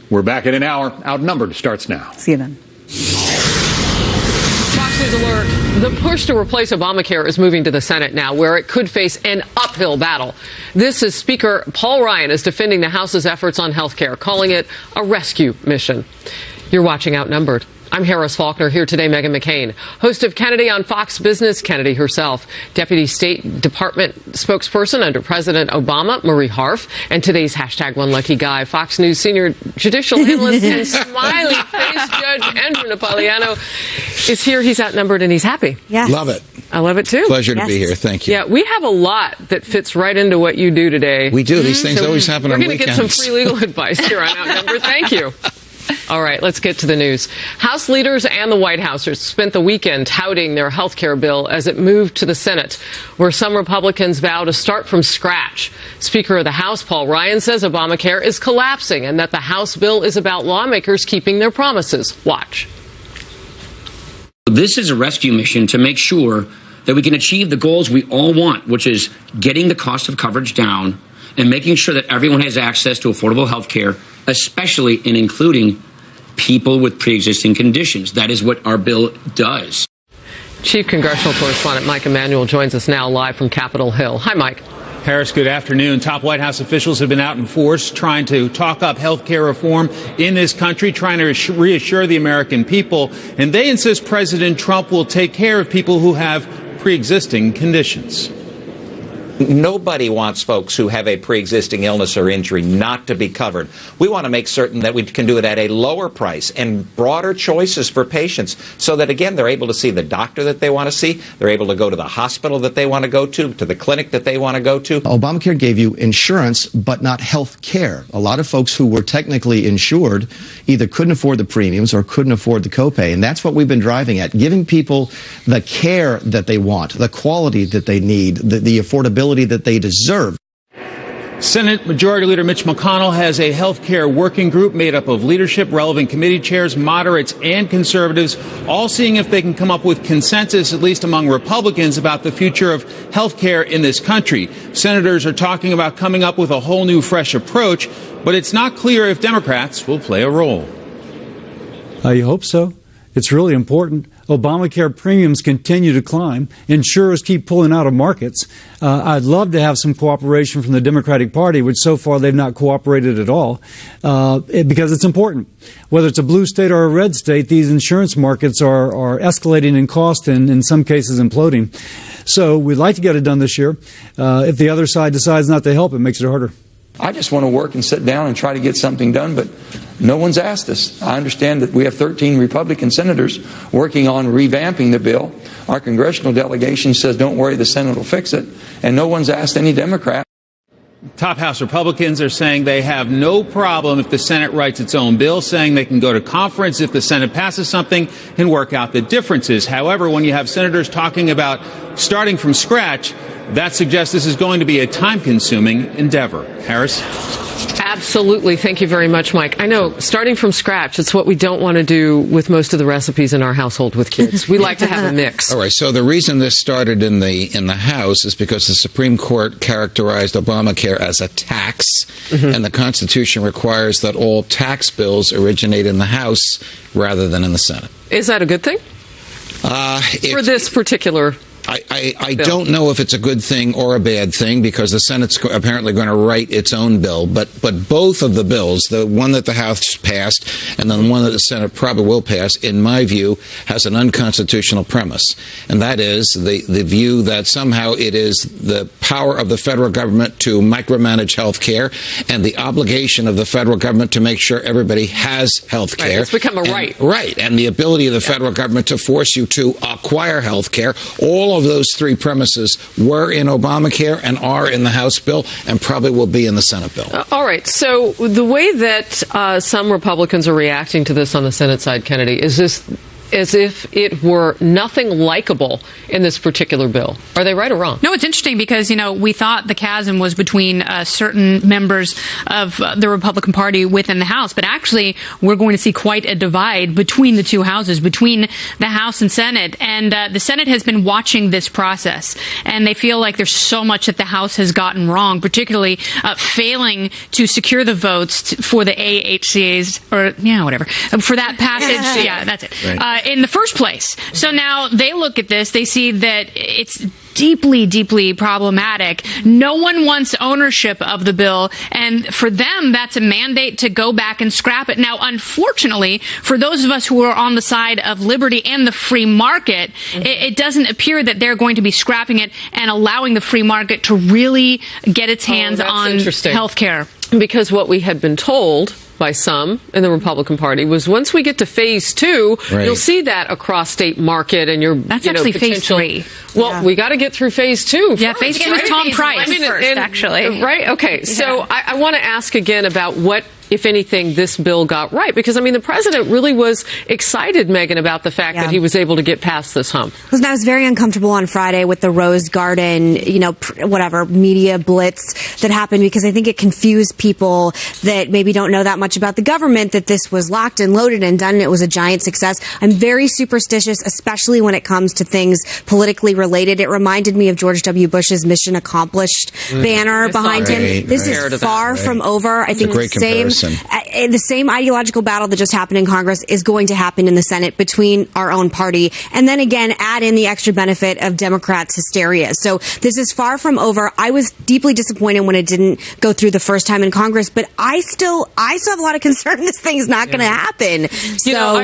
We're back in an hour. Outnumbered starts now. See you then. Fox News alert. The push to replace Obamacare is moving to the Senate now, where it could face an uphill battle. This is Speaker Paul Ryan is defending the House's efforts on health care, calling it a rescue mission. You're watching Outnumbered. I'm Harris Faulkner, here today, Meghan McCain, host of Kennedy on Fox Business, Kennedy herself, Deputy State Department spokesperson under President Obama, Marie Harf, and today's #OneLuckyGuy, Fox News senior judicial analyst and smiley face Judge Andrew Napolitano is here. He's outnumbered and he's happy. Yes. Love it. I love it, too. Pleasure to be here. Thank you. Yeah, we have a lot that fits right into what you do today. We do. These things always happen on weekends. We're going to get some free legal advice here on Outnumbered. Thank you. All right, let's get to the news. House leaders and the White House spent the weekend touting their health care bill as it moved to the Senate, where some Republicans vow to start from scratch. Speaker of the House, Paul Ryan, says Obamacare is collapsing and that the House bill is about lawmakers keeping their promises. Watch. This is a rescue mission to make sure that we can achieve the goals we all want, which is getting the cost of coverage down and making sure that everyone has access to affordable health care, especially in including people with pre-existing conditions. That is what our bill does. Chief Congressional Correspondent Mike Emanuel joins us now live from Capitol Hill. Hi, Mike. Harris, good afternoon. Top White House officials have been out in force trying to talk up health care reform in this country, trying to reassure the American people. And they insist President Trump will take care of people who have pre-existing conditions. Nobody wants folks who have a pre-existing illness or injury not to be covered. We want to make certain that we can do it at a lower price and broader choices for patients so that, again, they're able to see the doctor that they want to see. They're able to go to the hospital that they want to go to the clinic that they want to go to. Obamacare gave you insurance, but not health care. A lot of folks who were technically insured either couldn't afford the premiums or couldn't afford the copay. And that's what we've been driving at, giving people the care that they want, the quality that they need, the affordability that they deserve. Senate Majority Leader Mitch McConnell has a health care working group made up of leadership, relevant committee chairs, moderates, and conservatives, all seeing if they can come up with consensus, at least among Republicans, about the future of health care in this country. Senators are talking about coming up with a whole new, fresh approach, but it's not clear if Democrats will play a role. I hope so. It's really important. Obamacare premiums continue to climb. Insurers keep pulling out of markets. I'd love to have some cooperation from the Democratic Party, which so far they've not cooperated at all, because it's important. Whether it's a blue state or a red state, these insurance markets are escalating in cost and in some cases imploding. So we'd like to get it done this year. If the other side decides not to help, it makes it harder. I just want to work and sit down and try to get something done, but no one's asked us. I understand that we have 13 Republican senators working on revamping the bill. Our congressional delegation says, don't worry, the Senate will fix it. And no one's asked any Democrat. Top House Republicans are saying they have no problem if the Senate writes its own bill, saying they can go to conference if the Senate passes something and work out the differences. However, when you have senators talking about starting from scratch, that suggests this is going to be a time-consuming endeavor. Harris? Absolutely. Thank you very much, Mike. I know, starting from scratch, it's what we don't want to do with most of the recipes in our household with kids. We like to have a mix. All right. So the reason this started in the House is because the Supreme Court characterized Obamacare as a tax, and the Constitution requires that all tax bills originate in the House rather than in the Senate. Is that a good thing? For this particular I don't know if it's a good thing or a bad thing, because the Senate's apparently going to write its own bill. But both of the bills, the one that the House passed and then the one that the Senate probably will pass, in my view, has an unconstitutional premise. And that is the view that somehow it is the power of the federal government to micromanage health care and the obligation of the federal government to make sure everybody has health care. Right, it's become a right. Right. And the ability of the federal government to force you to acquire health care. All of those three premises were in Obamacare and are in the House bill and probably will be in the Senate bill. All right. So the way that some Republicans are reacting to this on the Senate side, Kennedy, is this as if it were nothing likable in this particular bill. Are they right or wrong? No, it's interesting because, we thought the chasm was between certain members of the Republican Party within the House, but actually we're going to see quite a divide between the two houses, between the House and Senate. And the Senate has been watching this process, and they feel like there's so much that the House has gotten wrong, particularly failing to secure the votes for the AHCAs, or, whatever, for that passage. Yeah, that's it. Right. In the first place. So now they look at this, they see that it's deeply, deeply problematic. No one wants ownership of the bill, and for them, that's a mandate to go back and scrap it. Now, unfortunately, for those of us who are on the side of liberty and the free market, it doesn't appear that they're going to be scrapping it and allowing the free market to really get its hands on health care. Because what we had been told by some in the Republican Party was once we get to phase 2, you'll see that across state market and that's actually phase 3. Well, we got to get through phase 2. Yeah, phase 2 is Tom Price first, actually. Right. Okay. So I want to ask again about what, if anything, this bill got right. Because, the president really was excited, Megan, about the fact that he was able to get past this hump. Listen, I was very uncomfortable on Friday with the Rose Garden, media blitz that happened, because I think it confused people that maybe don't know that much about the government, that this was locked and loaded and done, and it was a giant success. I'm very superstitious, especially when it comes to things politically related. It reminded me of George W. Bush's Mission Accomplished banner behind him. This is far from over. I think the same ideological battle that just happened in Congress is going to happen in the Senate between our own party. And then again, add in the extra benefit of Democrats' hysteria. So this is far from over. I was deeply disappointed when it didn't go through the first time in Congress, but I still have a lot of concern this thing's not going to happen.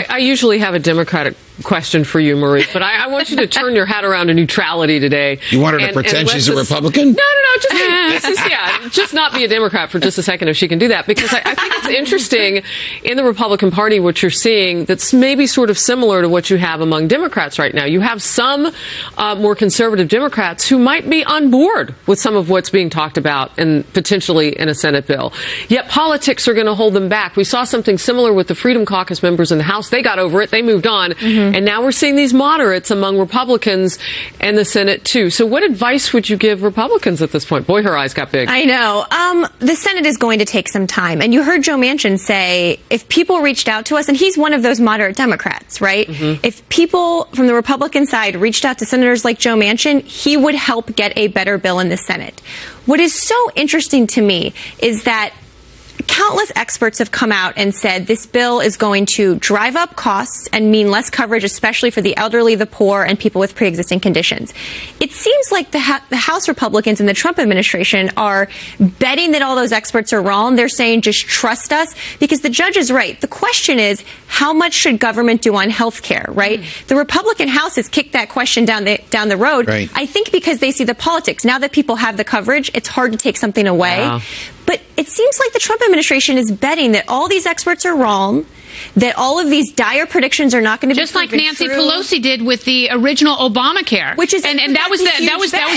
I usually have a Democratic question for you, Marie, but I want you to turn your hat around to neutrality today. You want her to pretend she's a Republican? No, just not be a Democrat for just a second if she can do that, because I think it's interesting in the Republican Party what you're seeing that's maybe sort of similar to what you have among Democrats right now. You have some more conservative Democrats who might be on board with some of what's being talked about and potentially in a Senate bill. Yet politics are going to hold them back. We saw something similar with the Freedom Caucus members in the House. They got over it. They moved on. And now we're seeing these moderates among Republicans and the Senate, too. So what advice would you give Republicans at this point? Boy, her eyes got big. I know. The Senate is going to take some time. And you heard Joe Manchin say, if people reached out to us, and he's one of those moderate Democrats, right? If people from the Republican side reached out to senators like Joe Manchin, he would help get a better bill in the Senate. What is so interesting to me is that countless experts have come out and said this bill is going to drive up costs and mean less coverage, especially for the elderly, the poor, and people with pre-existing conditions. It seems like the House Republicans and the Trump administration are betting that all those experts are wrong. They're saying just trust us, because the judge is right. The question is, how much should government do on health care, right? The Republican House has kicked that question down the road. Right. I think because they see the politics. Now that people have the coverage, it's hard to take something away. Wow. But it seems like the Trump administration is betting that all these experts are wrong, that all of these dire predictions are not going to be just like Nancy Pelosi did with the original Obamacare, which is and that was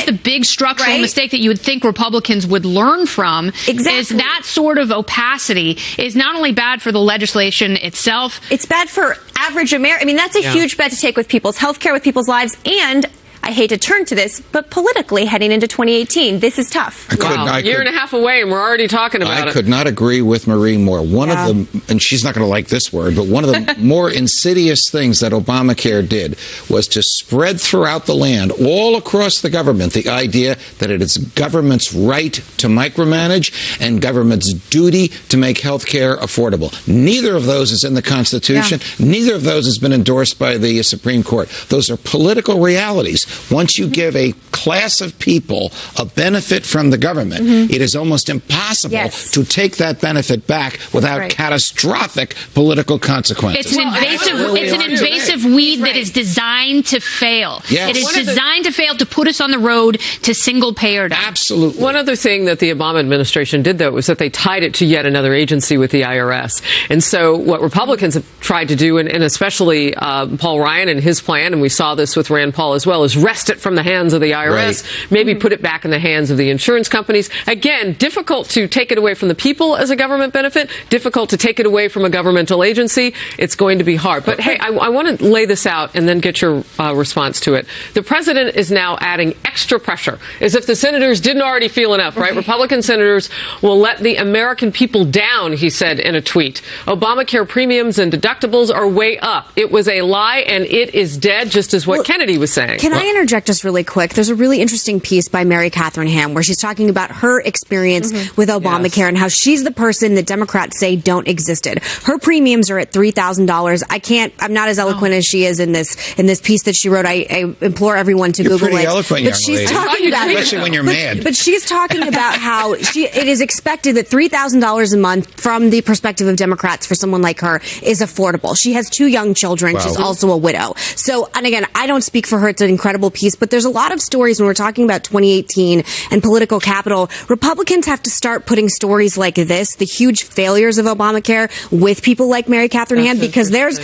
the big structural mistake that you would think Republicans would learn from. Exactly, is that sort of opacity is not only bad for the legislation itself, it's bad for average America. I mean, that's a huge bet to take with people's health care, with people's lives, and I hate to turn to this, but politically heading into 2018, this is tough. A year and a half away, and we're already talking about it. I could not agree with Marie more. One of the, and she's not going to like this word, but one of the more insidious things that Obamacare did was to spread throughout the land, all across the government, the idea that it is government's right to micromanage and government's duty to make health care affordable. Neither of those is in the Constitution. Neither of those has been endorsed by the Supreme Court. Those are political realities. Once you give a class of people a benefit from the government, it is almost impossible to take that benefit back without catastrophic political consequences. It's an invasive weed that is designed to fail. It is designed to fail, to put us on the road to single payer. Absolutely. One other thing that the Obama administration did, though, was that they tied it to yet another agency with the IRS. And so what Republicans have tried to do, and especially Paul Ryan and his plan, and we saw this with Rand Paul as well, is wrest it from the hands of the IRS. IRS, maybe put it back in the hands of the insurance companies. Again, difficult to take it away from the people as a government benefit, difficult to take it away from a governmental agency. It's going to be hard. But hey, I want to lay this out and then get your response to it. The president is now adding extra pressure, as if the senators didn't already feel enough, right? Republican senators will let the American people down, he said in a tweet. Obamacare premiums and deductibles are way up. It was a lie and it is dead, just as what Kennedy was saying. Can I interject just really quick? There's a really interesting piece by Mary Catherine Ham where she's talking about her experience with Obamacare and how she's the person that Democrats say don't existed. Her premiums are at $3,000. I'm not as eloquent as she is in this piece that she wrote. I implore everyone to Google it. You're pretty eloquent, but she's talking about especially when you're mad. But she's talking about how it is expected that $3,000 a month from the perspective of Democrats for someone like her is affordable. She has 2 young children. Wow. She's also a widow. So, and again, I don't speak for her. It's an incredible piece, but there's a lot of stories when we're talking about 2018 and political capital. Republicans have to start putting stories like this, the huge failures of Obamacare, with people like Mary Catherine Ham, because there's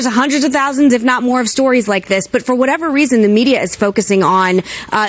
hundreds of thousands, if not more, of stories like this. But for whatever reason, the media is focusing on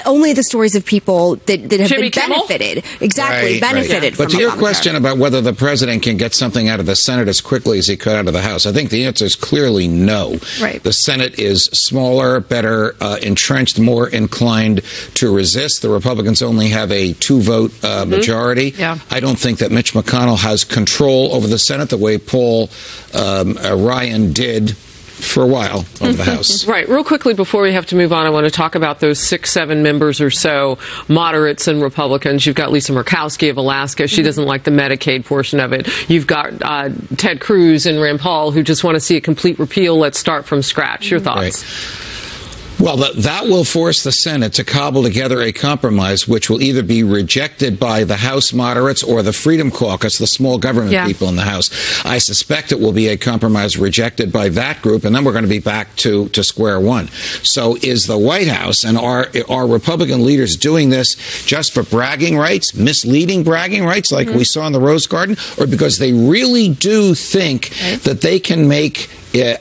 only the stories of people that have been benefited. Exactly, benefited from But to your Obamacare. question about whether the president can get something out of the Senate as quickly as he could out of the House, I think the answer is clearly no. Right. The Senate is smaller, better entrenched, more inclined to resist. The Republicans only have a 2-vote majority. Yeah. I don't think that Mitch McConnell has control over the Senate the way Paul Ryan did for a while over the House. Right. Real quickly before we have to move on, I want to talk about those 6-7 members or so, moderates and Republicans. You've got Lisa Murkowski of Alaska. She doesn't like the Medicaid portion of it. You've got Ted Cruz and Rand Paul who just want to see a complete repeal. Let's start from scratch. Your thoughts? Right. Well, that will force the Senate to cobble together a compromise which will either be rejected by the House moderates or the Freedom Caucus, the small government people in the House. I suspect it will be a compromise rejected by that group, and then we're going to be back to square one. So is the White House and are Republican leaders doing this just for bragging rights, misleading bragging rights like we saw in the Rose Garden, or because they really do think that they can make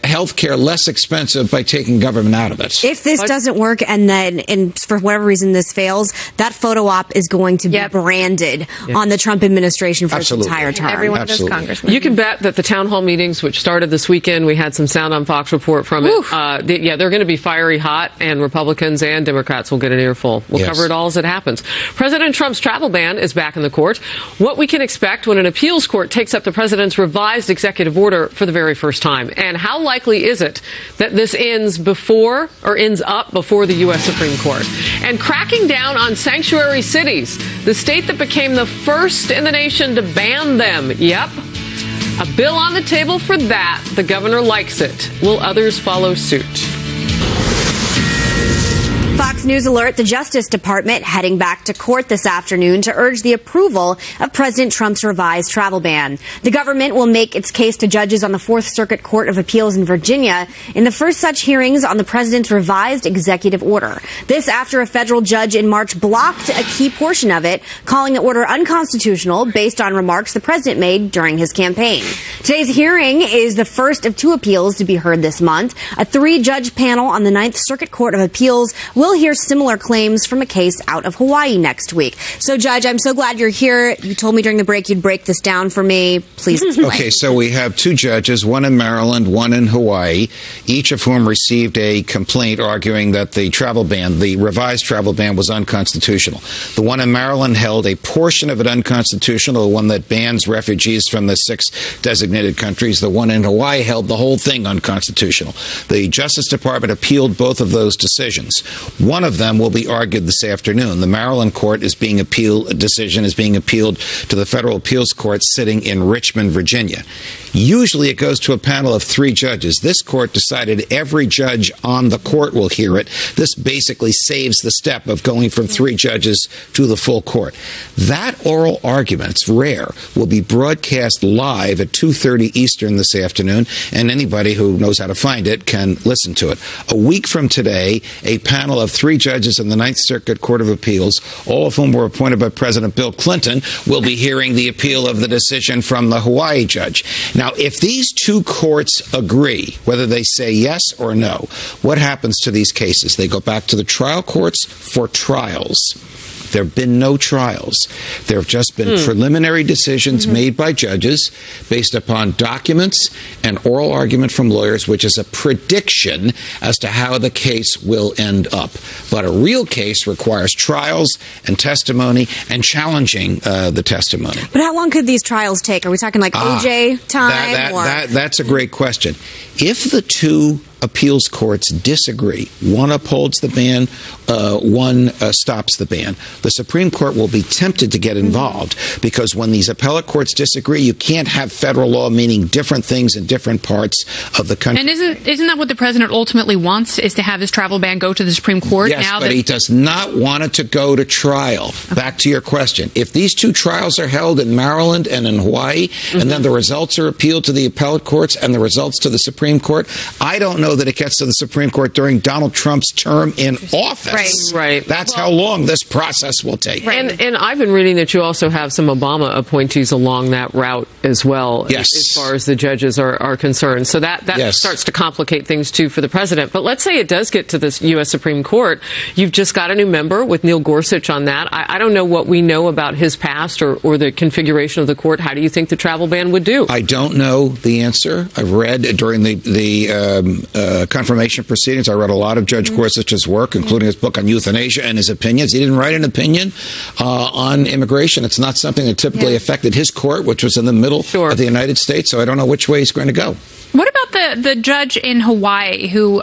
health care less expensive by taking government out of it? If this doesn't work and for whatever reason this fails, that photo op is going to be branded on the Trump administration for its entire term. Every one of those congressmen. You can bet that the town hall meetings, which started this weekend, we had some sound on Fox Report from it. They're going to be fiery hot, and Republicans and Democrats will get an earful. We'll cover it all as it happens. President Trump's travel ban is back in the court. What we can expect when an appeals court takes up the president's revised executive order for the very first time, and how likely is it that this ends up before the U.S. Supreme Court? And cracking down on sanctuary cities, the state that became the first in the nation to ban them. Yep. A bill on the table for that. The governor likes it. Will others follow suit? Fox News alert, the Justice Department heading back to court this afternoon to urge the approval of President Trump's revised travel ban. The government will make its case to judges on the Fourth Circuit Court of Appeals in Virginia in the first such hearings on the president's revised executive order. This after a federal judge in March blocked a key portion of it, calling the order unconstitutional based on remarks the president made during his campaign. Today's hearing is the first of 2 appeals to be heard this month. A 3-judge panel on the Ninth Circuit Court of Appeals will hear similar claims from a case out of Hawaii next week. So, Judge, I'm so glad you're here. You told me during the break you'd break this down for me. Please explain. Okay, so we have 2 judges, one in Maryland, one in Hawaii, each of whom received a complaint arguing that the revised travel ban was unconstitutional. The one in Maryland held a portion of it unconstitutional, the one that bans refugees from the 6 designated countries. The one in Hawaii held the whole thing unconstitutional. The Justice Department appealed both of those decisions. One of them will be argued this afternoon. The Maryland court decision is being appealed to the federal appeals court sitting in Richmond, Virginia. Usually it goes to a panel of 3 judges. This court decided every judge on the court will hear it. This basically saves the step of going from 3 judges to the full court. That oral argument, it's rare, will be broadcast live at 2:30 Eastern this afternoon, and anybody who knows how to find it can listen to it. A week from today, a panel of of 3 judges in the Ninth Circuit Court of Appeals, all of whom were appointed by President Bill Clinton, will be hearing the appeal of the decision from the Hawaii judge. Now, if these 2 courts agree, whether they say yes or no, what happens to these cases? They go back to the trial courts for trials. There have been no trials. There have just been preliminary decisions made by judges based upon documents and oral argument from lawyers, which is a prediction as to how the case will end up. But a real case requires trials and testimony and challenging the testimony. But how long could these trials take? Are we talking like OJ time? That's a great question. If the 2 appeals courts disagree, one upholds the ban, one stops the ban, the Supreme Court will be tempted to get involved, because when these appellate courts disagree, you can't have federal law meaning different things in different parts of the country. And isn't that what the president ultimately wants, is to have his travel ban go to the Supreme Court? Yes, but he does not want it to go to trial. Okay. Back to your question. If these 2 trials are held in Maryland and in Hawaii, and then the results are appealed to the appellate courts and the results to the Supreme Court, I don't know that it gets to the Supreme Court during Donald Trump's term in office. Right. That's how long this process will take. And I've been reading that you also have some Obama appointees along that route as well, yes, as far as the judges are concerned. So that yes, starts to complicate things, too, for the president. But let's say it does get to this U.S. Supreme Court. You've just got a new member with Neil Gorsuch on that. I don't know what we know about his past or the configuration of the court. How do you think the travel ban would do? I don't know the answer. I've read during the confirmation proceedings, I read a lot of Judge Gorsuch's work, including his book on euthanasia and his opinions. He didn't write an opinion on immigration. It's not something that typically affected his court, which was in the middle of the United States, so I don't know which way he's going to go. What about the judge in Hawaii who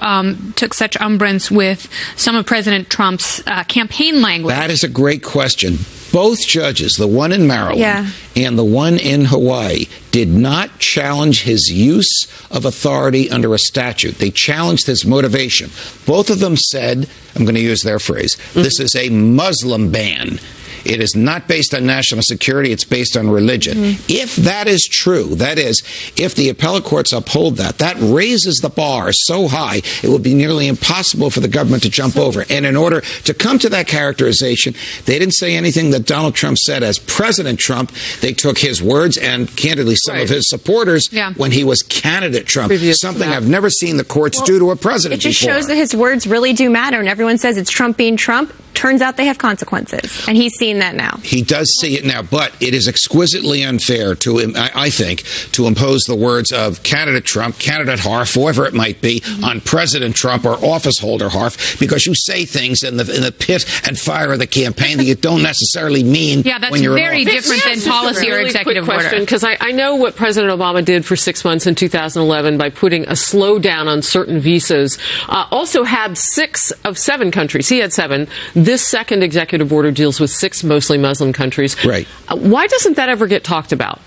took such umbrance with some of President Trump's campaign language? That is a great question. Both judges, the one in Maryland and the one in Hawaii, did not challenge his use of authority under a statute. They challenged his motivation. Both of them said, I'm going to use their phrase, this is a Muslim ban. It is not based on national security. It's based on religion. If that is true, that is, if the appellate courts uphold that, that raises the bar so high, it will be nearly impossible for the government to jump over. And in order to come to that characterization, they didn't say anything that Donald Trump said as President Trump. They took his words and, candidly, some of his supporters when he was candidate Trump. Something I've never seen the courts do to a president before. It just shows that his words really do matter. And everyone says it's Trump being Trump. Turns out they have consequences, and he's seeing that now. He does see it now, but it is exquisitely unfair to, I think, to impose the words of candidate Trump, candidate Harf, whoever it might be, on President Trump or office holder Harf, because you say things in the pit and fire of the campaign that you don't necessarily mean when you're in office. Very different than policy or executive order. Because I know what President Obama did for 6 months in 2011 by putting a slowdown on certain visas. Also had 6 of 7 countries. He had 7. This second executive order deals with 6 mostly Muslim countries. Right. Why doesn't that ever get talked about?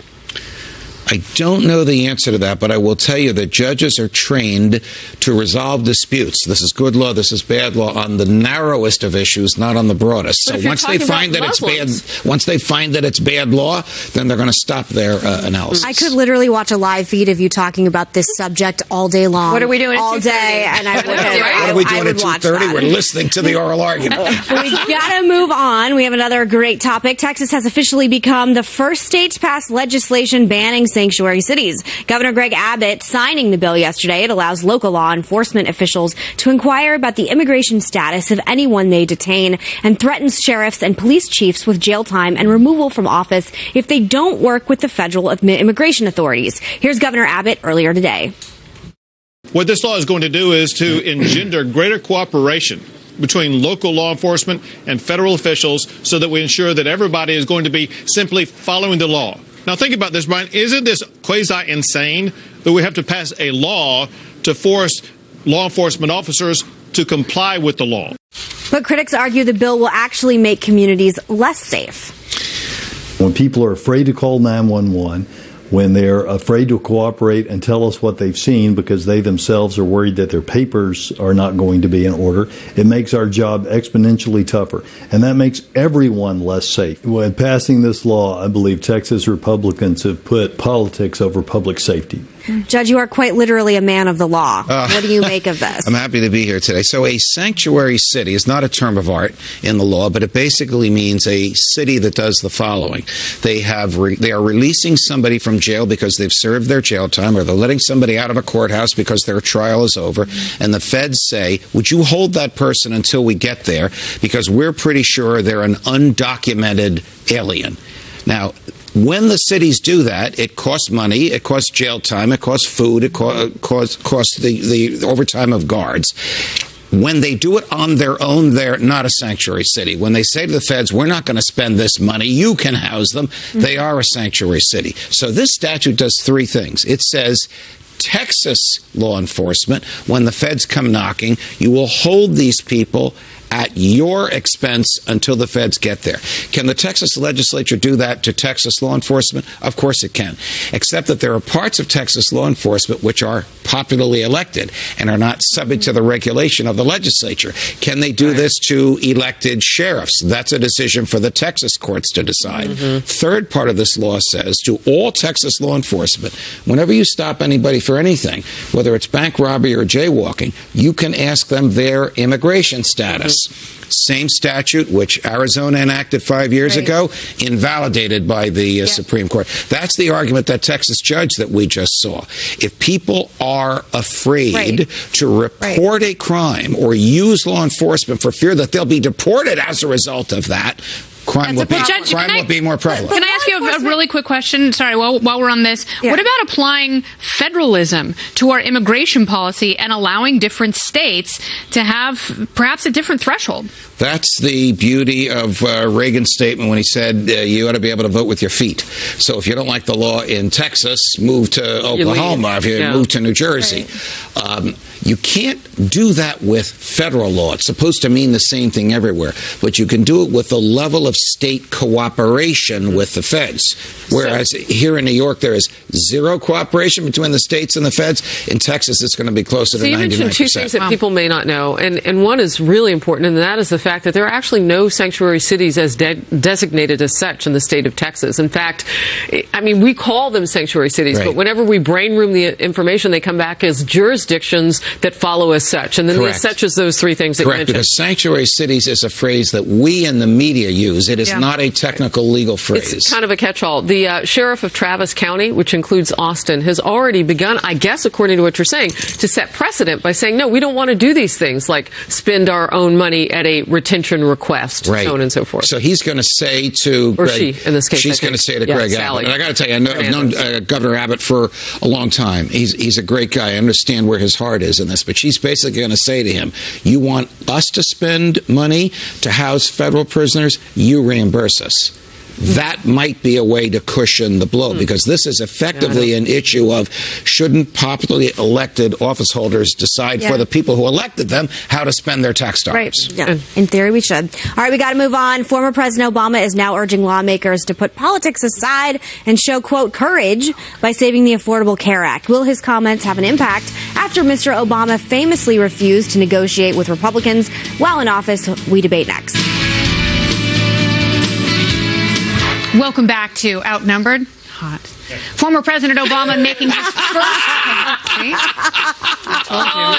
I don't know the answer to that, but I will tell you that judges are trained to resolve disputes. This is good law, this is bad law, on the narrowest of issues, not on the broadest. So once they find that it's bad law, then they're going to stop their analysis. I could literally watch a live feed of you talking about this subject all day long. What are we doing all at 2:30? Day? And I would. What are we doing at 2:30? We're listening to the oral argument. We gotta move on. We have another great topic. Texas has officially become the first state to pass legislation banning sanctuary cities. Governor Greg Abbott signing the bill yesterday. It allows local law enforcement officials to inquire about the immigration status of anyone they detain and threatens sheriffs and police chiefs with jail time and removal from office if they don't work with the federal immigration authorities. Here's Governor Abbott earlier today. What this law is going to do is to engender greater cooperation between local law enforcement and federal officials so that we ensure that everybody is going to be simply following the law. Now, think about this, Brian. Isn't this quasi-insane that we have to pass a law to force law enforcement officers to comply with the law? But critics argue the bill will actually make communities less safe. When people are afraid to call 911, when they're afraid to cooperate and tell us what they've seen because they themselves are worried that their papers are not going to be in order, it makes our job exponentially tougher. And that makes everyone less safe. When passing this law, I believe Texas Republicans have put politics over public safety. Judge, you are quite literally a man of the law. What do you make of this? I'm happy to be here today. So a sanctuary city is not a term of art in the law, but it basically means a city that does the following. They are releasing somebody from jail because they've served their jail time, or they're letting somebody out of a courthouse because their trial is over, and the feds say, would you hold that person until we get there, because we're pretty sure they're an undocumented alien. Now, when the cities do that, it costs money, it costs jail time, it costs food, it costs the overtime of guards. When they do it on their own, they're not a sanctuary city. When they say to the feds, we're not going to spend this money, you can house them, they are a sanctuary city. So this statute does three things. It says, Texas law enforcement, when the feds come knocking, you will hold these people at your expense until the feds get there. Can the Texas legislature do that to Texas law enforcement? Of course it can, except that there are parts of Texas law enforcement which are popularly elected and are not subject to the regulation of the legislature. Can they do this to elected sheriffs? That's a decision for the Texas courts to decide. Third part of this law says to all Texas law enforcement, whenever you stop anybody for anything, whether it's bank robbery or jaywalking, you can ask them their immigration status. Same statute, which Arizona enacted 5 years ago, invalidated by the Supreme Court. That's the argument that Texas judge that we just saw. If people are afraid to report a crime or use law enforcement for fear that they'll be deported as a result of that, crime will be more prevalent. Can I ask you a really quick question? Sorry, while we're on this. What about applying federalism to our immigration policy and allowing different states to have perhaps a different threshold? That's the beauty of Reagan's statement when he said you ought to be able to vote with your feet. So if you don't like the law in Texas, move to Oklahoma. If you move to New Jersey. You can't do that with federal law. It's supposed to mean the same thing everywhere. But you can do it with the level of state cooperation with the feds. Whereas here in New York, there is zero cooperation between the states and the feds. In Texas, it's going to be closer to 99%. You mentioned two things that people may not know. And one is really important, and that is the fact that there are actually no sanctuary cities as designated as such in the state of Texas. In fact, I mean, we call them sanctuary cities, but whenever we brain room the information, they come back as jurisdictions that follow as such. And then the as such is those three things that you mentioned. Because sanctuary cities is a phrase that we in the media use. It is not a technical legal phrase. It's kind of a catch-all. The sheriff of Travis County, which includes Austin, has already begun, I guess, according to what you're saying, to set precedent by saying, no, we don't want to do these things like spend our own money at a retention request, so on and so forth. So he's going to say to or Greg, she, in this case, she's going to say to Greg Abbott. And I got to tell you, I've known Governor Abbott for a long time. He's a great guy. I understand where his heart is in this, but she's basically going to say to him, you want us to spend money to house federal prisoners? You reimburse us. That might be a way to cushion the blow, because this is effectively an issue of shouldn't popularly elected office holders decide for the people who elected them how to spend their tax dollars. In theory, we should. All right, we got to move on. Former President Obama is now urging lawmakers to put politics aside and show, quote, courage by saving the Affordable Care Act. Will his comments have an impact after Mr. Obama famously refused to negotiate with Republicans while in office? We debate next. Welcome back to Outnumbered. Hot. Former President Obama making his first...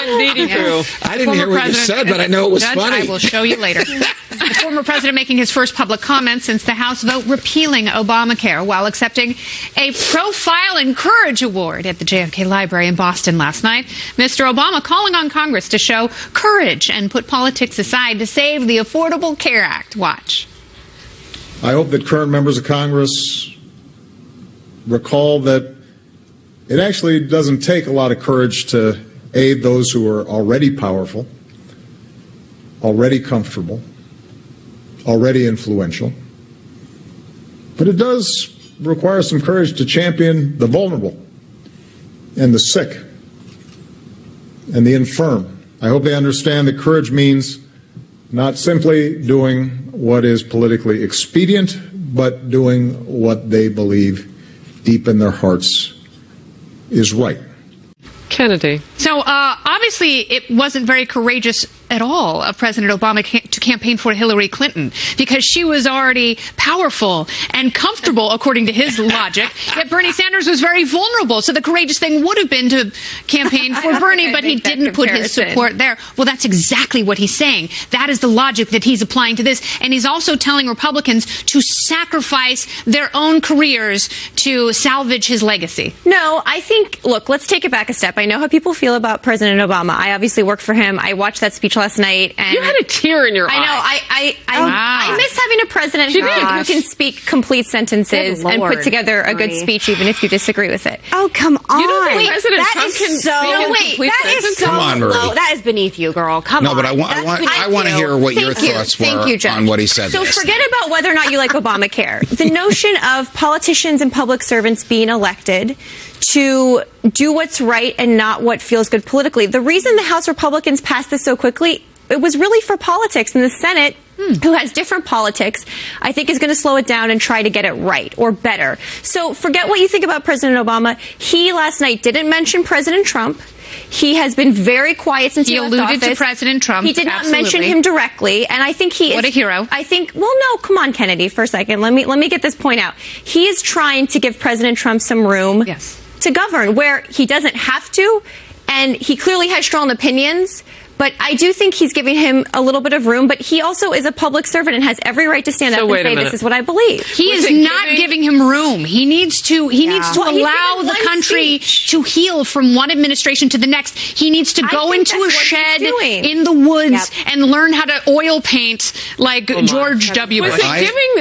Indeed true. I didn't hear what you said, but I know it was funny. I will show you later. The former president making his first public comment since the House vote repealing Obamacare while accepting a Profile and Courage Award at the JFK Library in Boston last night. Mr. Obama calling on Congress to show courage and put politics aside to save the Affordable Care Act. Watch. I hope that current members of Congress recall that it actually doesn't take a lot of courage to aid those who are already powerful, already comfortable, already influential. But it does require some courage to champion the vulnerable and the sick and the infirm. I hope they understand that courage means not simply doing what is politically expedient, but doing what they believe deep in their hearts is right. Kennedy. So obviously it wasn't very courageous at all of President Obama to campaign for Hillary Clinton because she was already powerful and comfortable, according to his logic. Yet Bernie Sanders was very vulnerable. So the courageous thing would have been to campaign for Bernie, but he didn't put his support there. Well, that's exactly what he's saying. That is the logic that he's applying to this. And he's also telling Republicans to sacrifice their own careers to salvage his legacy. No, I think, look, let's take it back a step. I know how people feel about President Obama. I obviously work for him. I watched that speech last night. And you had a tear in your eye. I miss having a president who can speak complete sentences and put together a good speech, even if you disagree with it. Oh, come on. You don't think President that Trump is can so, speak in wait, complete that is sentences? so Come on, low. Marie. That is beneath you, girl. Come on. No, but I want to hear what your thoughts were on what he said. So last forget night. about whether or not you like Obamacare. The notion of politicians and public servants being elected to do what's right and not what feels good politically. The reason the House Republicans passed this so quickly, it was really for politics. And the Senate, who has different politics, I think is going to slow it down and try to get it right or better. So forget what you think about President Obama. He last night didn't mention President Trump. He has been very quiet since he left alluded office. to President Trump. He did not mention him directly, and I think he is... What a hero. I think... Well, no, come on, Kennedy, for a second. Let me get this point out. He is trying to give President Trump some room to govern, where he doesn't have to, and he clearly has strong opinions. But I do think he's giving him a little bit of room, but he also is a public servant and has every right to stand up and say, this is what I believe. He is not giving him room. He needs to allow the country to heal from one administration to the next. He needs to go into a shed in the woods and learn how to oil paint like George W. Bush.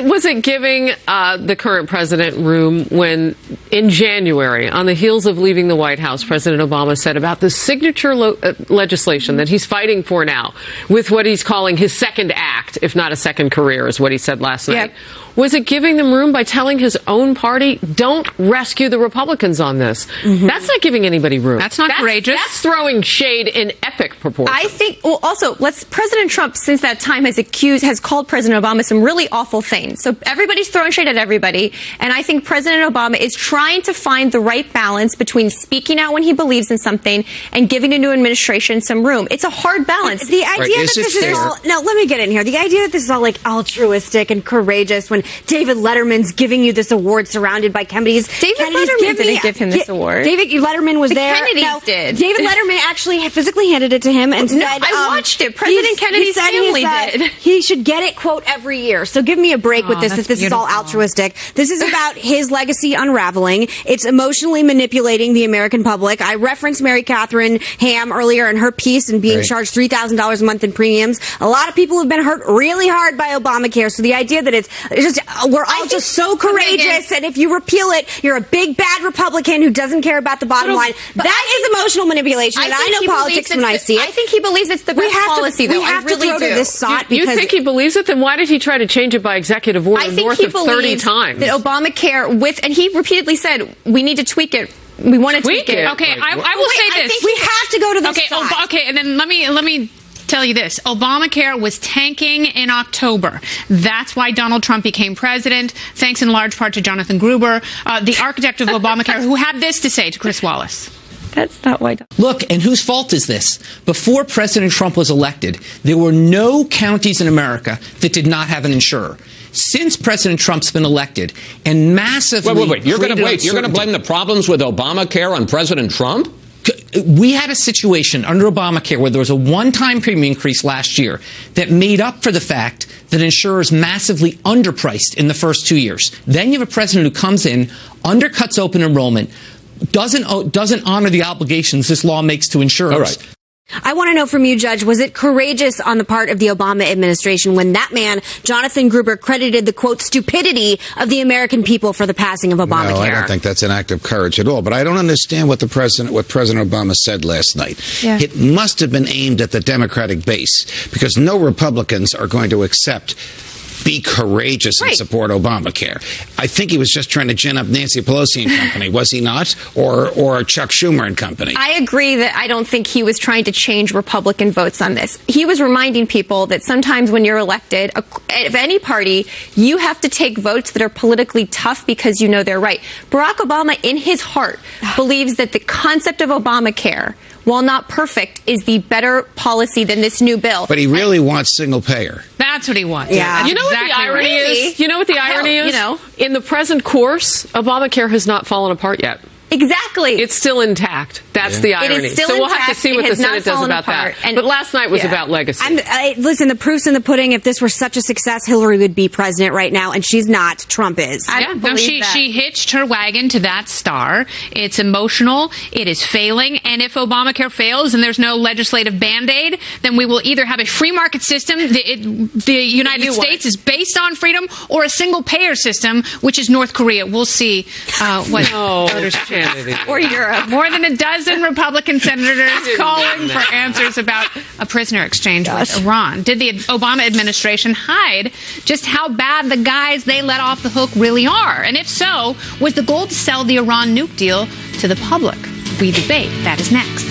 Was it giving the current president room when, in January, on the heels of leaving the White House, President Obama said about the signature legislation that he's fighting for now, with what he's calling his second act, if not a second career, is what he said last night. Was it giving them room by telling his own party, don't rescue the Republicans on this? That's not giving anybody room. That's not courageous. That's throwing shade in epic proportions. I think, well, also, President Trump, since that time, has called President Obama some really awful things. So everybody's throwing shade at everybody. And I think President Obama is trying to find the right balance between speaking out when he believes in something and giving a new administration some room. It's a hard balance. The idea that this is all... Now, let me get in here. The idea that this is all like altruistic and courageous when David Letterman's giving you this award surrounded by Kennedys. David Letterman didn't give him this award. David Letterman was there. Kennedys did. David Letterman actually physically handed it to him and said... I watched it. President Kennedy's family did. He should get it, quote, every year. So give me a break with this, if this is all altruistic. This is about his legacy unraveling. It's emotionally manipulating the American public. I referenced Mary Catherine Ham earlier in her piece and being charged $3,000 a month in premiums. A lot of people have been hurt really hard by Obamacare. So the idea that it's just... We're all just so courageous, and if you repeal it, you're a big, bad Republican who doesn't care about the bottom line. That is emotional manipulation, and I know politics when I see it. I think he believes it's the best policy, though. We have to throw to this sot You because... think he believes it? Then why did he try to change it by executive order north of 30 times? That Obamacare, and he repeatedly said, we need to tweak it. We want to tweak it. Okay, I will say this. We have to go to the side. Okay, and then let me tell you this. Obamacare was tanking in October. That's why Donald Trump became president, thanks in large part to Jonathan Gruber, the architect of Obamacare, who had this to say to Chris Wallace. That's not why. Look, and whose fault is this? Before President Trump was elected, there were no counties in America that did not have an insurer. Since President Trump's been elected and massively... Wait. You're going to blame the problems with Obamacare on President Trump? We had a situation under Obamacare where there was a one-time premium increase last year that made up for the fact that insurers massively underpriced in the first 2 years. Then you have a president who comes in, undercuts open enrollment, doesn't honor the obligations this law makes to insurers. All right. I want to know from you, Judge, was it courageous on the part of the Obama administration when that man, Jonathan Gruber, credited the, quote, stupidity of the American people for the passing of Obamacare? No, I don't think that's an act of courage at all. But I don't understand what President Obama said last night. Yeah. It must have been aimed at the Democratic base because no Republicans are going to accept be courageous and support Obamacare. I think he was just trying to gin up Nancy Pelosi and company, was he not? Or Chuck Schumer and company. I agree that I don't think he was trying to change Republican votes on this. He was reminding people that sometimes when you're elected, of any party, you have to take votes that are politically tough because you know they're right. Barack Obama, in his heart, believes that the concept of Obamacare while not perfect, is the better policy than this new bill. But he really wants single payer. That's what he wants. Yeah. You know what the irony is? You know what the irony is? In the present course, Obamacare has not fallen apart yet. Exactly. It's still intact. That's the irony. It is still so we'll intact. have to see what the Senate does about that. But last night was about legacy. Listen, the proof's in the pudding. If this were such a success, Hillary would be president right now, and she's not. Trump is. She hitched her wagon to that star. It's emotional. It is failing. And if Obamacare fails and there's no legislative Band-Aid, then we will either have a free market system, the United States is based on freedom, or a single-payer system, which is North Korea. We'll see what voters or Europe. More than a dozen Republican senators calling for answers about a prisoner exchange with Iran. Did the Obama administration hide just how bad the guys they let off the hook really are? And if so, was the goal to sell the Iran nuke deal to the public? We debate. That is next.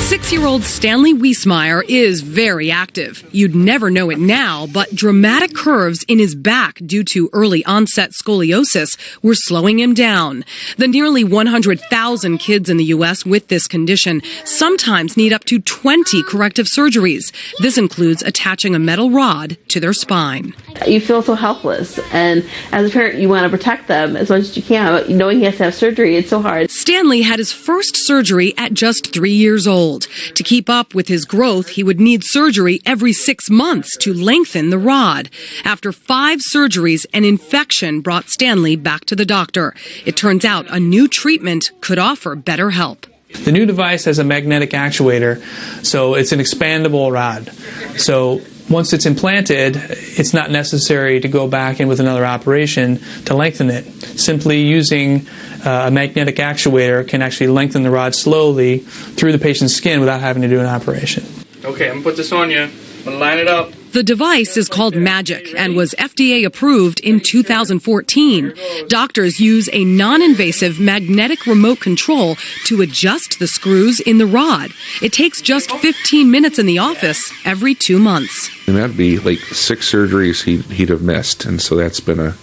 Six-year-old Stanley Wiesmeyer is very active. You'd never know it now, but dramatic curves in his back due to early onset scoliosis were slowing him down. The nearly 100,000 kids in the U.S. with this condition sometimes need up to 20 corrective surgeries. This includes attaching a metal rod to their spine. You feel so helpless, and as a parent, you want to protect them as much as you can, but knowing he has to have surgery, it's so hard. Stanley had his first surgery at just 3 years old. To keep up with his growth, he would need surgery every 6 months to lengthen the rod. After 5 surgeries, an infection brought Stanley back to the doctor. It turns out a new treatment could offer better help. The new device has a magnetic actuator, so it's an expandable rod. So once it's implanted, it's not necessary to go back in with another operation to lengthen it. Simply using a magnetic actuator can actually lengthen the rod slowly through the patient's skin without having to do an operation. Okay, I'm going to put this on you. I'm going to line it up. The device is called Magic and was FDA approved in 2014. Doctors use a non-invasive magnetic remote control to adjust the screws in the rod. It takes just 15 minutes in the office every 2 months. And that'd be like 6 surgeries he'd have missed. And so that's been a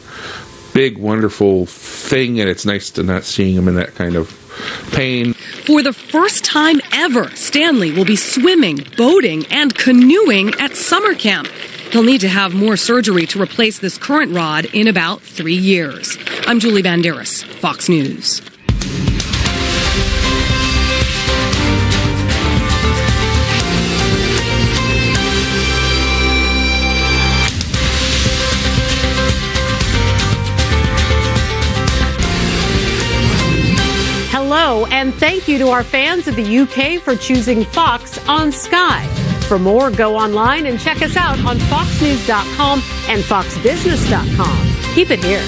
big, wonderful thing, and it's nice to not seeing him in that kind of pain. For the first time ever, Stanley will be swimming, boating, and canoeing at summer camp. He'll need to have more surgery to replace this current rod in about 3 years. I'm Julie Banderas, Fox News. Hello, and thank you to our fans of the UK for choosing Fox on Sky. For more, go online and check us out on foxnews.com and foxbusiness.com. Keep it here.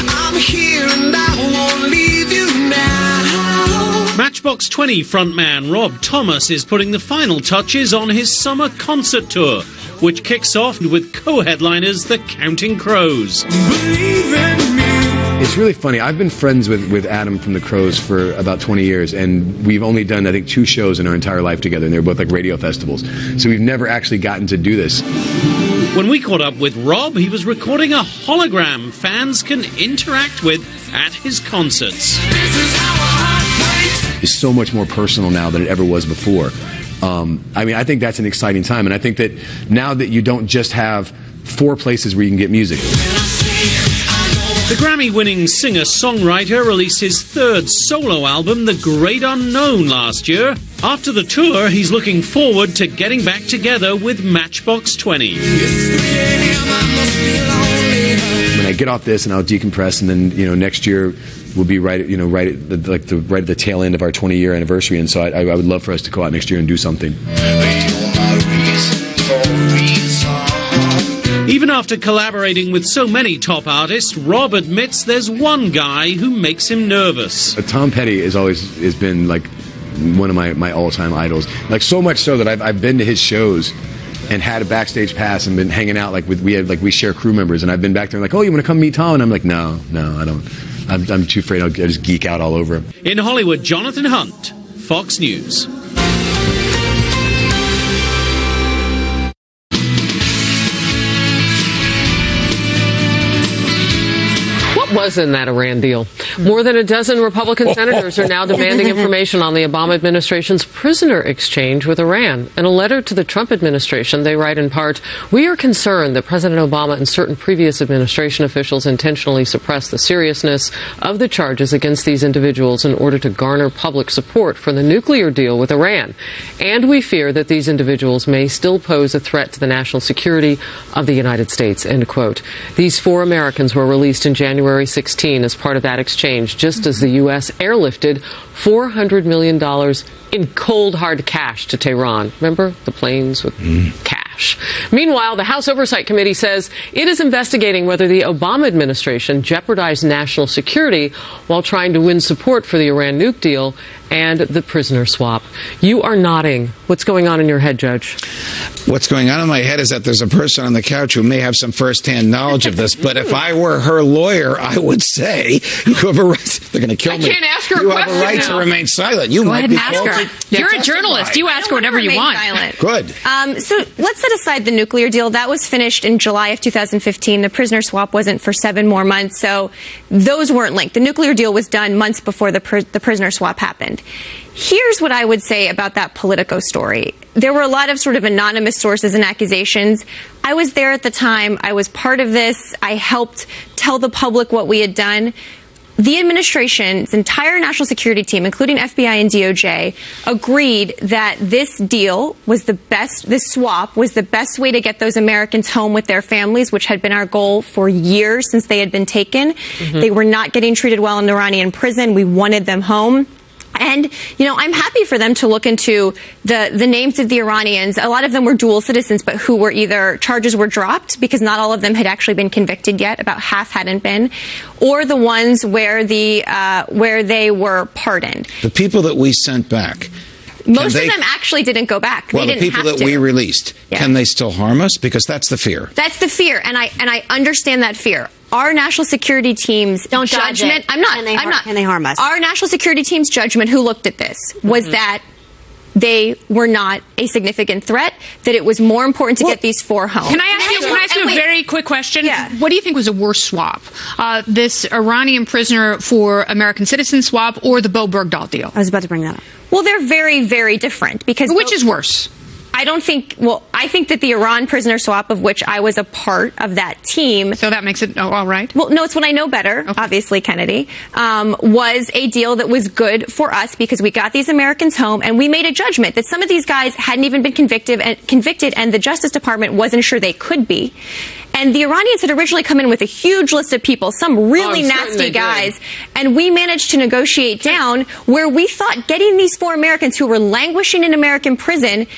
I'm here and I won't leave you now. Matchbox 20 frontman Rob Thomas is putting the final touches on his summer concert tour, which kicks off with co-headliners the Counting Crows. It's really funny. I've been friends with Adam from the Crows for about 20 years, and we've only done, I think, 2 shows in our entire life together, and they're both like radio festivals. So we've never actually gotten to do this. When we caught up with Rob, he was recording a hologram fans can interact with at his concerts. It's so much more personal now than it ever was before. I think that's an exciting time, and I think that now that you don't just have 4 places where you can get music. The Grammy-winning singer-songwriter released his 3rd solo album, The Great Unknown, last year. After the tour, he's looking forward to getting back together with Matchbox 20. When I get off this and I'll decompress, and then next year we'll be right at the tail end of our 20-year anniversary, and so I would love for us to go out next year and do something. Even after collaborating with so many top artists, Rob admits there's one guy who makes him nervous. Tom Petty has been like one of my all-time idols. Like so much so that I've been to his shows and had a backstage pass and been hanging out we share crew members, and I've been back there like, oh, you want to come meet Tom? And I'm like, no, I don't. I'm too afraid I'll just geek out all over him. In Hollywood, Jonathan Hunt, Fox News. Was in that Iran deal. More than a dozen Republican senators are now demanding information on the Obama administration's prisoner exchange with Iran. In a letter to the Trump administration, they write in part, "We are concerned that President Obama and certain previous administration officials intentionally suppressed the seriousness of the charges against these individuals in order to garner public support for the nuclear deal with Iran. And we fear that these individuals may still pose a threat to the national security of the United States," end quote. These 4 Americans were released in January 16 as part of that exchange, just as the U.S. airlifted $400 million in cold, hard cash to Tehran. Remember the planes with cash? Meanwhile, the House Oversight Committee says it is investigating whether the Obama administration jeopardized national security while trying to win support for the Iran nuke deal and the prisoner swap. You are nodding. What's going on in your head, Judge? What's going on in my head is that there's a person on the couch who may have some firsthand knowledge of this, but if I were her lawyer, I would say you have a right. They're going to kill me. I can't ask her you a question. You have a right now. to remain silent. You Go might ahead be and ask her. You're a journalist. You ask her whatever you want. Silent. Good. So let's set aside the nuclear deal. That was finished in July of 2015. The prisoner swap wasn't for 7 more months, so those weren't linked. The nuclear deal was done months before the prisoner swap happened. Here's what I would say about that Politico story. There were a lot of sort of anonymous sources and accusations. I was there at the time. I was part of this. I helped tell the public what we had done. The administration's entire national security team, including FBI and DOJ, agreed that this deal was the best, this swap was the best way to get those Americans home with their families, which had been our goal for years since they had been taken. They were not getting treated well in Iranian prison. We wanted them home. And, you know, I'm happy for them to look into the names of the Iranians. A lot of them were dual citizens, but who were either charges were dropped because not all of them had actually been convicted yet. About half hadn't been, or the ones where they were pardoned. The people that we sent back. Most of them actually didn't go back. Well, they the didn't people have that to. we released, can they still harm us? Because that's the fear. That's the fear, and I understand that fear. Our national security team's judgment. I'm not. Can they harm us? Our national security team's judgment, who looked at this, was that they were not a significant threat, that it was more important to get these 4 home. Can I ask you a very quick question? Yeah. What do you think was a worse swap? This Iranian prisoner for American citizen swap or the Bo Bergdahl deal? I was about to bring that up. Well, they're very, very different. Because which is worse? I think that the Iran prisoner swap, of which I was a part of that team. So that makes it all right? Well, no, it's what I know better, obviously, Kennedy, was a deal that was good for us because we got these Americans home and we made a judgment that some of these guys hadn't even been convicted and the Justice Department wasn't sure they could be. And the Iranians had originally come in with a huge list of people, some really nasty guys, and we managed to negotiate down where we thought getting these 4 Americans who were languishing in American prison.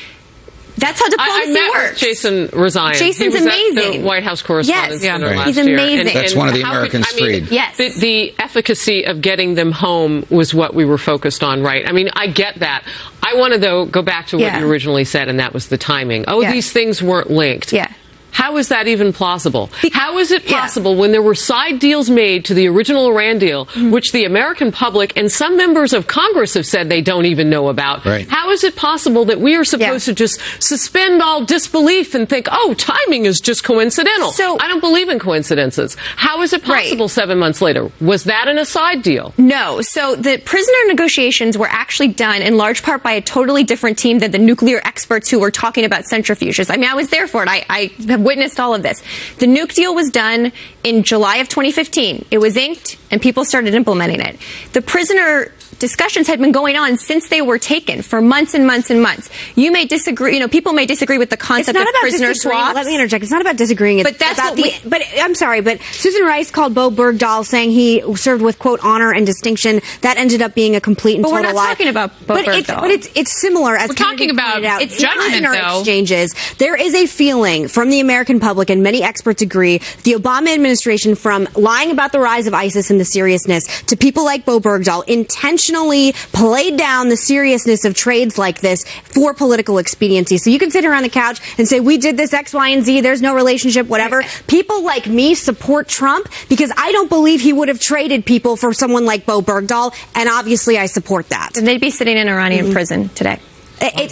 That's how diplomacy I met works. With Jason Rezaian. Jason's he was amazing. At the White House Correspondents' Dinner last he's year. amazing. That's one of the Americans freed. Yes. The efficacy of getting them home was what we were focused on, right? I mean, I get that. I want to, though, go back to what you originally said, and that was the timing. These things weren't linked. Yeah. How is that even plausible? How is it possible when there were side deals made to the original Iran deal, which the American public and some members of Congress have said they don't even know about? Right. How is it possible that we are supposed to just suspend all disbelief and think, timing is just coincidental? So I don't believe in coincidences. How is it possible 7 months later? Was that an aside deal? No. So the prisoner negotiations were actually done in large part by a totally different team than the nuclear experts who were talking about centrifuges. I mean, I was there for it. I have witnessed all of this. The nuke deal was done in July of 2015. It was inked, and people started implementing it. The prisoner discussions had been going on since they were taken for months and months and months. You may disagree, people may disagree with the concept of prisoner swaps. Let me interject. It's not about disagreeing. It's about but I'm sorry, but Susan Rice called Bo Bergdahl saying he served with, quote, honor and distinction. That ended up being a complete and total lie. But we're not talking about Bo Bergdahl. But it's similar. As we're talking about it's judgment, though. Exchanges. There is a feeling from the American public, and many experts agree, the Obama administration, from lying about the rise of ISIS and the seriousness to people like Bo Bergdahl, intentionally intentionally played down the seriousness of trades like this for political expediency. So you can sit around the couch and say, we did this X, Y, and Z, there's no relationship, whatever. People like me support Trump because I don't believe he would have traded people for someone like Bo Bergdahl, and obviously I support that. And they'd be sitting in Iranian prison today. I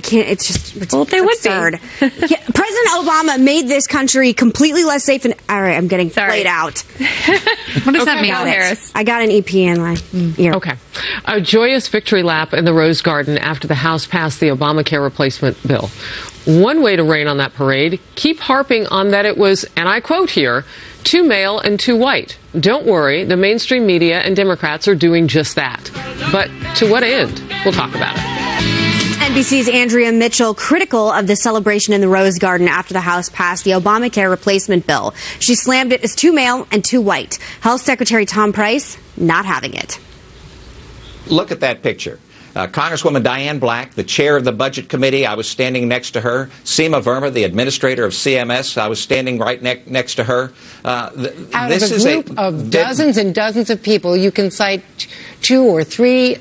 can't. It's just they absurd. Would be. Yeah, President Obama made this country completely less safe. And all right, I'm getting played out. What does that mean, Harris? I got an EP in my ear. Okay, a joyous victory lap in the Rose Garden after the House passed the Obamacare replacement bill. One way to rain on that parade: keep harping on that it was, and I quote here, too male and too white. Don't worry, the mainstream media and Democrats are doing just that. But to what end? We'll talk about it. NBC's Andrea Mitchell critical of the celebration in the Rose Garden after the House passed the Obamacare replacement bill. She slammed it as too male and too white. Health Secretary Tom Price not having it. Look at that picture. Congresswoman Diane Black, the chair of the Budget Committee, I was standing next to her. Seema Verma, the administrator of CMS, I was standing right next to her. Out of a group of dozens and dozens of people, you can cite two or three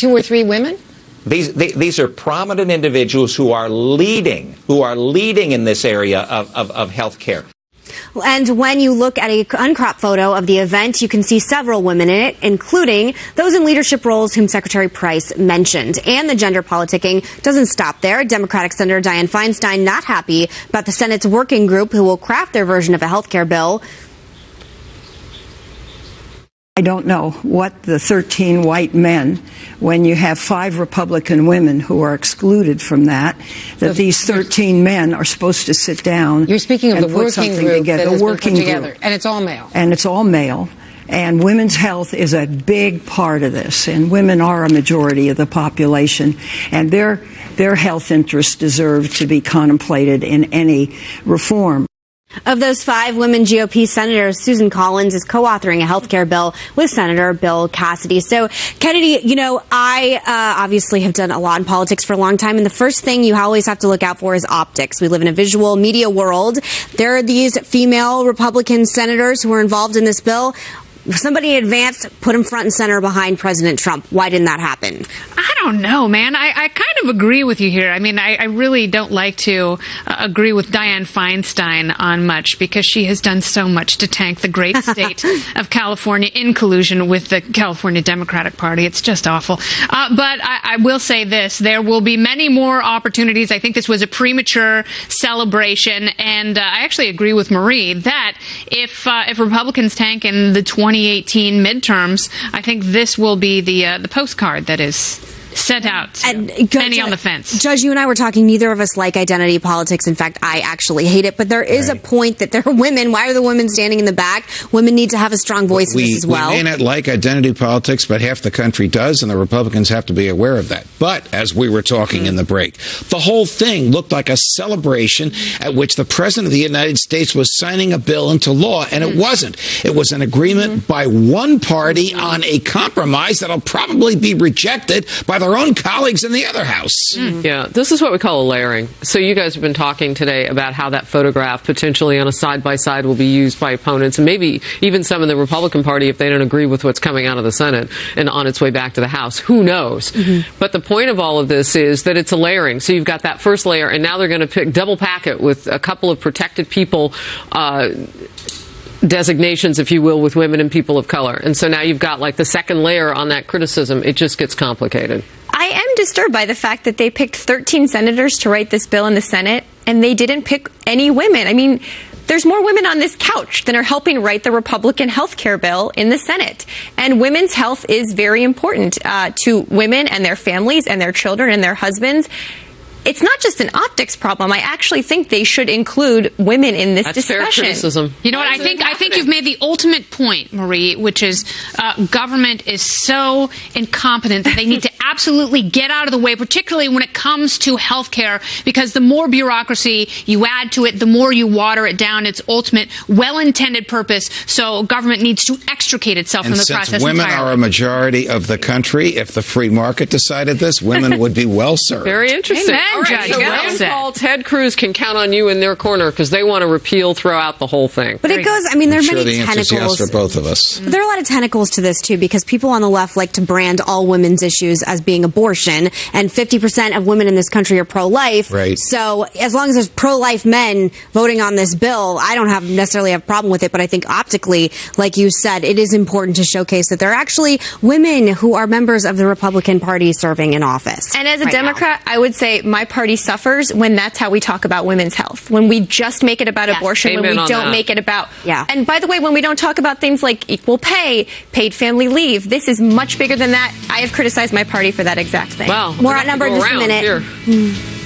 women? These are prominent individuals who are leading in this area of health care. And when you look at an uncropped photo of the event, you can see several women in it, including those in leadership roles whom Secretary Price mentioned. And the gender politicking doesn't stop there. Democratic Senator Dianne Feinstein not happy about the Senate's working group who will craft their version of a health care bill. I don't know what the 13 white men, when you have 5 Republican women who are excluded from that these 13 men are supposed to sit down. You're speaking of the working group together. that has been put together, and it's all male. And it's all male. And women's health is a big part of this. And women are a majority of the population. And their health interests deserve to be contemplated in any reform. Of those 5 women GOP senators, Susan Collins is co-authoring a health care bill with Senator Bill Cassidy. So, Kennedy, I obviously have done a lot in politics for a long time, and the first thing you always have to look out for is optics. We live in a visual media world. There are these female Republican senators who are involved in this bill. Somebody advanced, put him front and center behind President Trump. Why didn't that happen? I don't know, man. I kind of agree with you here. I mean, I really don't like to agree with Dianne Feinstein on much because she has done so much to tank the great state of California in collusion with the California Democratic Party. It's just awful. But I will say this. There will be many more opportunities. I think this was a premature celebration. And I actually agree with Marie that if Republicans tank in the 2018 midterms, I think this will be the postcard that is sent out to many on the fence. Judge, you and I were talking, neither of us like identity politics. In fact, I actually hate it. But there is a point that there are women. Why are the women standing in the back? Women need to have a strong voice in this as well. We may not like identity politics, but half the country does, and the Republicans have to be aware of that. But as we were talking in the break, the whole thing looked like a celebration at which the President of the United States was signing a bill into law, and it wasn't. It was an agreement by one party on a compromise that'll probably be rejected by their own colleagues in the other house. Yeah, this is what we call a layering. So you guys have been talking today about how that photograph potentially on a side-by-side will be used by opponents and maybe even some in the Republican Party if they don't agree with what's coming out of the Senate and on its way back to the House. Who knows? But the point of all of this is that it's a layering. So you've got that first layer, and now they're going to double pack it with a couple of protected people designations, if you will, with women and people of color. And so now you've got like the second layer on that criticism. It just gets complicated. I am disturbed by the fact that they picked 13 senators to write this bill in the Senate, and they didn't pick any women. I mean, there's more women on this couch than are helping write the Republican health care bill in the Senate. And women's health is very important to women and their families and their children and their husbands. It's not just an optics problem. I actually think they should include women in this discussion. Fair criticism. You know what? I think you've made the ultimate point, Marie, which is government is so incompetent that they need to absolutely get out of the way, particularly when it comes to health care, because the more bureaucracy you add to it, the more you water it down its ultimate well-intended purpose. So government needs to extricate itself from the process entirely. Women are a majority of the country. If the free market decided this, women would be well served. Very interesting. Amen, all right, Judge. so Rand Paul, Ted Cruz can count on you in their corner because they want to repeal throughout the whole thing. But it goes, I mean, there are many the tentacles. Yes for both of us. There are a lot of tentacles to this, too, because people on the left like to brand all women's issues as being abortion, and 50% of women in this country are pro-life. Right. So as long as there's pro-life men voting on this bill, I don't necessarily have a problem with it, but I think optically, like you said, it is important to showcase that there are actually women who are members of the Republican Party serving in office. And as a Democrat, I would say my party suffers when that's how we talk about women's health. When we just make it about abortion, when we don't make it about... Yeah. And by the way, when we don't talk about things like equal pay, paid family leave, this is much bigger than that. I have criticized my party for that exact thing. Well, More outnumbered in just a minute.